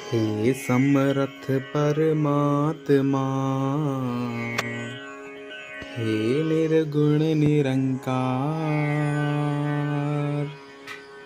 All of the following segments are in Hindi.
हे समरथ परमात्मा, हे निर्गुण निरंकार,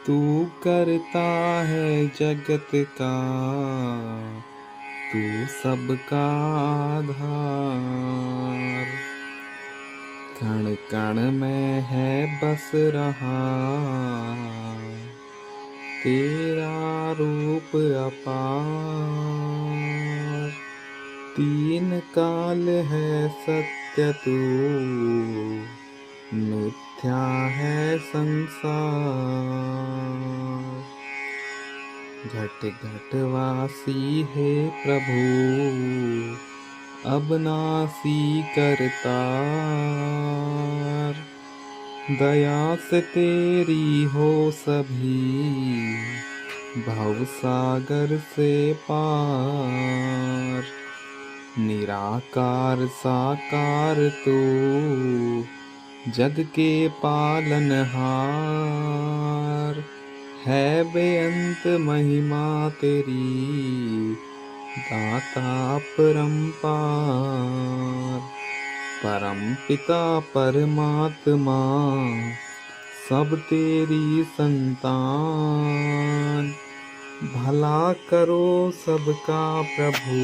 तू करता है जगत का, तू सबका आधार। कण कण में है बस रहा, तेरा रूप अपार। तीन काल है सत्य तू, मिथ्या है संसार। घट घट वासी है प्रभु, अबनासी करतार। दया से तेरी हो सभी, भवसागर से पार। निराकार साकार तू, जग के पालनहार। है बेअंत महिमा तेरी, दाता अपरंपार। परम पिता परमात्मा, सब तेरी संतान। भला करो सबका प्रभु,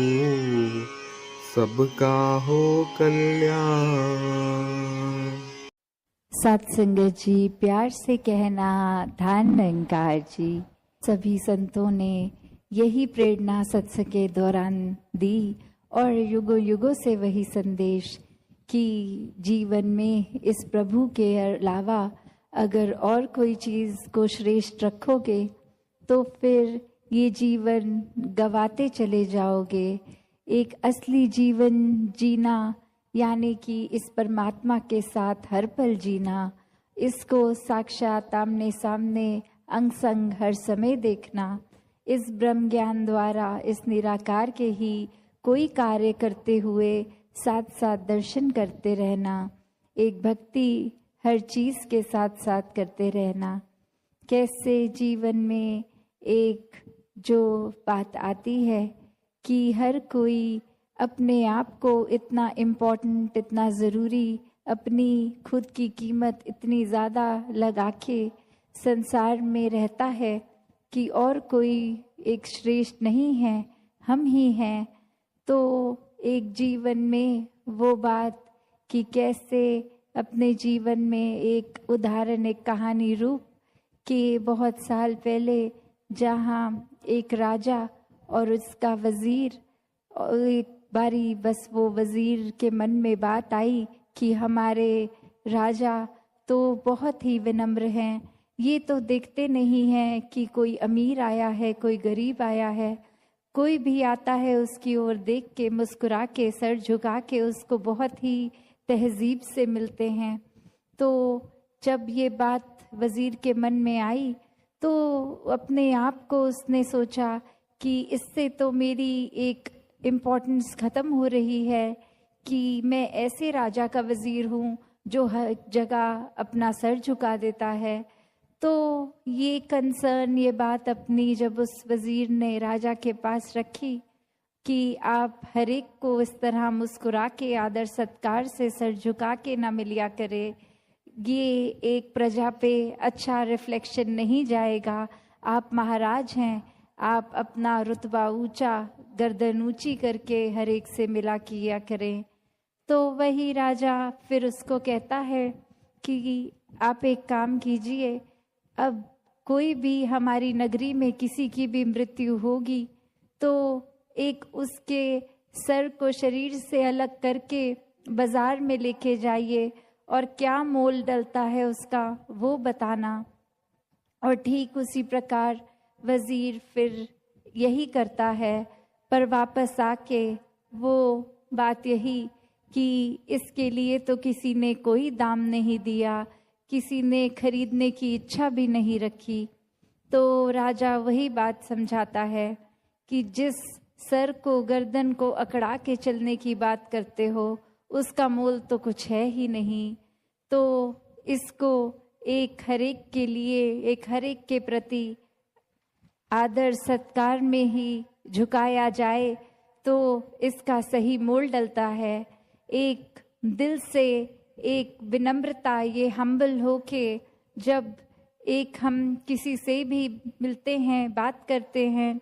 सबका हो कल्याण। सत्संगत जी, प्यार से कहना ध्यान निरंकार जी। सभी संतों ने यही प्रेरणा सत्संग के दौरान दी और युगों युगों से वही संदेश कि जीवन में इस प्रभु के अलावा अगर और कोई चीज़ को श्रेष्ठ रखोगे तो फिर ये जीवन गवाते चले जाओगे। एक असली जीवन जीना यानी कि इस परमात्मा के साथ हर पल जीना, इसको साक्षात आमने सामने अंग संग हर समय देखना, इस ब्रह्म ज्ञान द्वारा इस निराकार के ही कोई कार्य करते हुए साथ साथ दर्शन करते रहना, एक भक्ति हर चीज़ के साथ साथ करते रहना। कैसे जीवन में एक जो बात आती है कि हर कोई अपने आप को इतना इम्पोर्टेंट, इतना ज़रूरी, अपनी खुद की कीमत इतनी ज़्यादा लगा के संसार में रहता है कि और कोई एक श्रेष्ठ नहीं है, हम ही हैं। तो एक जीवन में वो बात कि कैसे अपने जीवन में एक उदाहरण, एक कहानी रूप कि बहुत साल पहले जहाँ एक राजा और उसका वज़ीर, और एक बारी बस वो वज़ीर के मन में बात आई कि हमारे राजा तो बहुत ही विनम्र हैं, ये तो देखते नहीं हैं कि कोई अमीर आया है, कोई गरीब आया है, कोई भी आता है उसकी ओर देख के मुस्कुरा के सर झुका के उसको बहुत ही तहजीब से मिलते हैं। तो जब ये बात वज़ीर के मन में आई तो अपने आप को उसने सोचा कि इससे तो मेरी एक इम्पोर्टेंस ख़त्म हो रही है कि मैं ऐसे राजा का वज़ीर हूँ जो हर जगह अपना सर झुका देता है। तो ये कंसर्न, ये बात अपनी जब उस वज़ीर ने राजा के पास रखी कि आप हर एक को इस तरह मुस्कुरा के आदर सत्कार से सर झुका के ना मिलिया करे, ये एक प्रजा पे अच्छा रिफ्लेक्शन नहीं जाएगा। आप महाराज हैं, आप अपना रुतबा ऊंचा, गर्दन ऊंची करके हर एक से मिला किया करें। तो वही राजा फिर उसको कहता है कि आप एक काम कीजिए, अब कोई भी हमारी नगरी में किसी की भी मृत्यु होगी तो एक उसके सर को शरीर से अलग करके बाजार में लेके जाइए और क्या मोल डलता है उसका वो बताना। और ठीक उसी प्रकार वज़ीर फिर यही करता है, पर वापस आके वो बात यही कि इसके लिए तो किसी ने कोई दाम नहीं दिया, किसी ने खरीदने की इच्छा भी नहीं रखी। तो राजा वही बात समझाता है कि जिस सर को, गर्दन को अकड़ा के चलने की बात करते हो उसका मोल तो कुछ है ही नहीं। तो इसको एक हरेक के लिए, एक हरेक के प्रति आदर सत्कार में ही झुकाया जाए तो इसका सही मोल डलता है। एक दिल से एक विनम्रता, ये हम्बल होके जब एक हम किसी से भी मिलते हैं, बात करते हैं,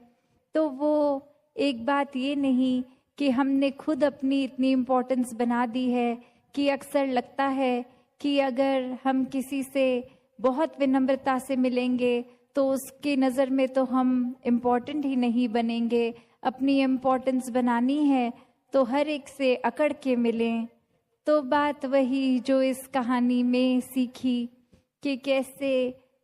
तो वो एक बात ये नहीं कि हमने खुद अपनी इतनी इम्पोर्टेंस बना दी है कि अक्सर लगता है कि अगर हम किसी से बहुत विनम्रता से मिलेंगे तो उसकी नज़र में तो हम इम्पोर्टेंट ही नहीं बनेंगे। अपनी इम्पोर्टेंस बनानी है तो हर एक से अकड़ के मिलें। तो बात वही जो इस कहानी में सीखी कि कैसे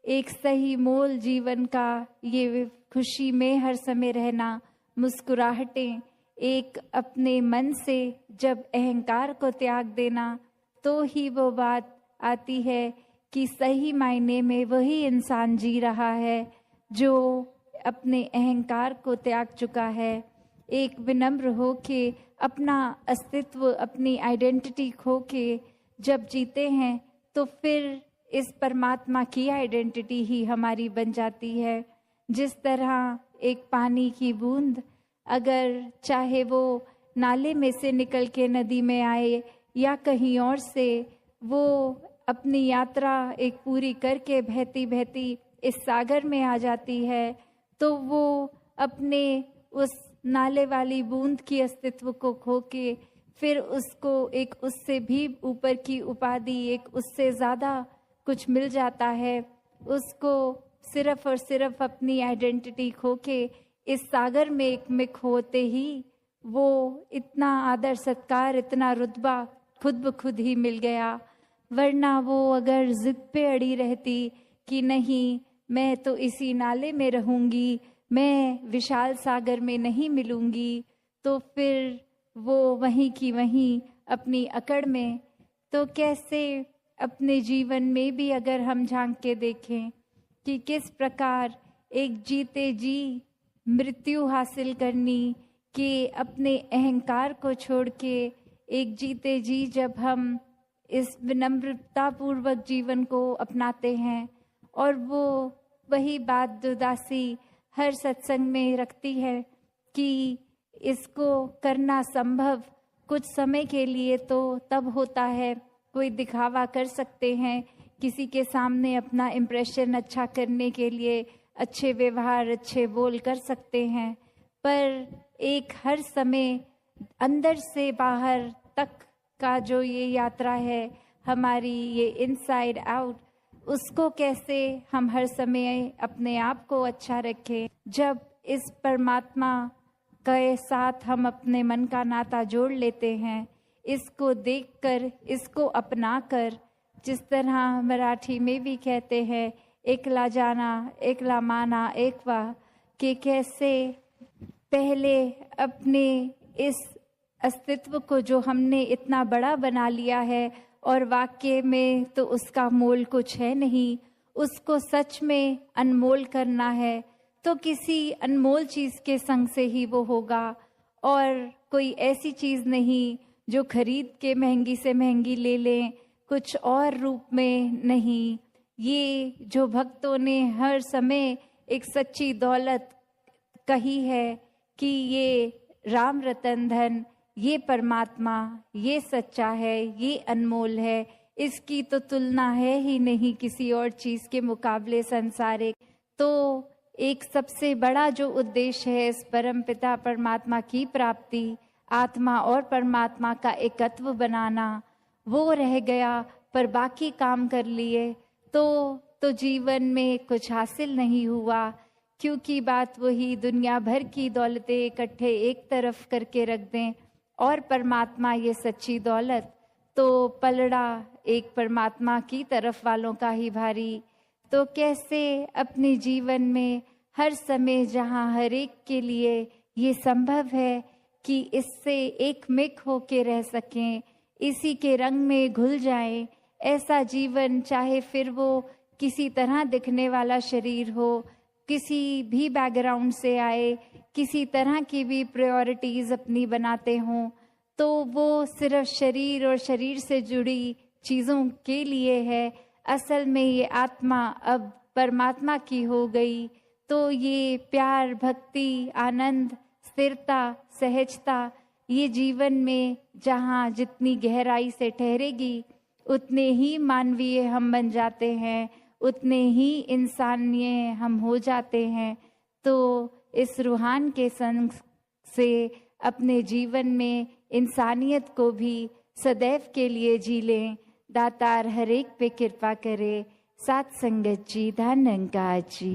एक सही मोल जीवन का, ये खुशी में हर समय रहना, मुस्कुराहटें, एक अपने मन से जब अहंकार को त्याग देना, तो ही वो बात आती है कि सही मायने में वही इंसान जी रहा है जो अपने अहंकार को त्याग चुका है। एक विनम्र हो के अपना अस्तित्व, अपनी आइडेंटिटी खो के जब जीते हैं तो फिर इस परमात्मा की आइडेंटिटी ही हमारी बन जाती है। जिस तरह एक पानी की बूंद अगर चाहे वो नाले में से निकल के नदी में आए या कहीं और से, वो अपनी यात्रा एक पूरी करके बहती बहती इस सागर में आ जाती है, तो वो अपने उस नाले वाली बूंद की अस्तित्व को खो के फिर उसको एक उससे भी ऊपर की उपाधि, एक उससे ज़्यादा कुछ मिल जाता है। उसको सिर्फ और सिर्फ अपनी आइडेंटिटी खो के इस सागर में एक मिक होते ही वो इतना आदर सत्कार, इतना रुतबा खुद ब खुद ही मिल गया। वरना वो अगर जिद पे अड़ी रहती कि नहीं मैं तो इसी नाले में रहूंगी, मैं विशाल सागर में नहीं मिलूंगी, तो फिर वो वहीं की वहीं अपनी अकड़ में। तो कैसे अपने जीवन में भी अगर हम झांक के देखें कि किस प्रकार एक जीते जी मृत्यु हासिल करनी, कि अपने अहंकार को छोड़ के एक जीते जी जब हम इस विनम्रता पूर्वक जीवन को अपनाते हैं, और वो वही बात जो दासी हर सत्संग में रखती है कि इसको करना संभव कुछ समय के लिए तो तब होता है, कोई दिखावा कर सकते हैं, किसी के सामने अपना इम्प्रेशन अच्छा करने के लिए अच्छे व्यवहार, अच्छे बोल कर सकते हैं, पर एक हर समय अंदर से बाहर तक का जो ये यात्रा है हमारी, ये इनसाइड आउट, उसको कैसे हम हर समय अपने आप को अच्छा रखें। जब इस परमात्मा के साथ हम अपने मन का नाता जोड़ लेते हैं, इसको देखकर, इसको अपनाकर, जिस तरह मराठी में भी कहते हैं एकला जाना एकला माना एकवा, कि कैसे पहले अपने इस अस्तित्व को जो हमने इतना बड़ा बना लिया है और वाकई में तो उसका मोल कुछ है नहीं, उसको सच में अनमोल करना है तो किसी अनमोल चीज़ के संग से ही वो होगा, और कोई ऐसी चीज़ नहीं जो खरीद के महंगी से महंगी ले लें, कुछ और रूप में नहीं। ये जो भक्तों ने हर समय एक सच्ची दौलत कही है कि ये राम रतन धन, ये परमात्मा, ये सच्चा है, ये अनमोल है, इसकी तो तुलना है ही नहीं किसी और चीज़ के मुकाबले संसारिक। तो एक सबसे बड़ा जो उद्देश्य है इस परम पिता परमात्मा की प्राप्ति, आत्मा और परमात्मा का एकत्व बनाना, वो रह गया, पर बाकी काम कर लिए तो जीवन में कुछ हासिल नहीं हुआ। क्योंकि बात वही, दुनिया भर की दौलतें इकट्ठे एक तरफ करके रख दें और परमात्मा ये सच्ची दौलत, तो पलड़ा एक परमात्मा की तरफ वालों का ही भारी। तो कैसे अपने जीवन में हर समय जहाँ हर एक के लिए ये संभव है कि इससे एक मिक होके रह सकें, इसी के रंग में घुल जाएं, ऐसा जीवन, चाहे फिर वो किसी तरह दिखने वाला शरीर हो, किसी भी बैकग्राउंड से आए, किसी तरह की भी प्रायोरिटीज़ अपनी बनाते हों, तो वो सिर्फ शरीर और शरीर से जुड़ी चीज़ों के लिए है। असल में ये आत्मा अब परमात्मा की हो गई, तो ये प्यार, भक्ति, आनंद स्थिरता, सहजता ये जीवन में जहाँ जितनी गहराई से ठहरेगी उतने ही मानवीय हम बन जाते हैं, उतने ही इंसानिय हम हो जाते हैं। तो इस रूहान के संग से अपने जीवन में इंसानियत को भी सदैव के लिए जी लें। दातार हर एक पे कृपा करे। साथ संगत जी, धन निरंकार जी।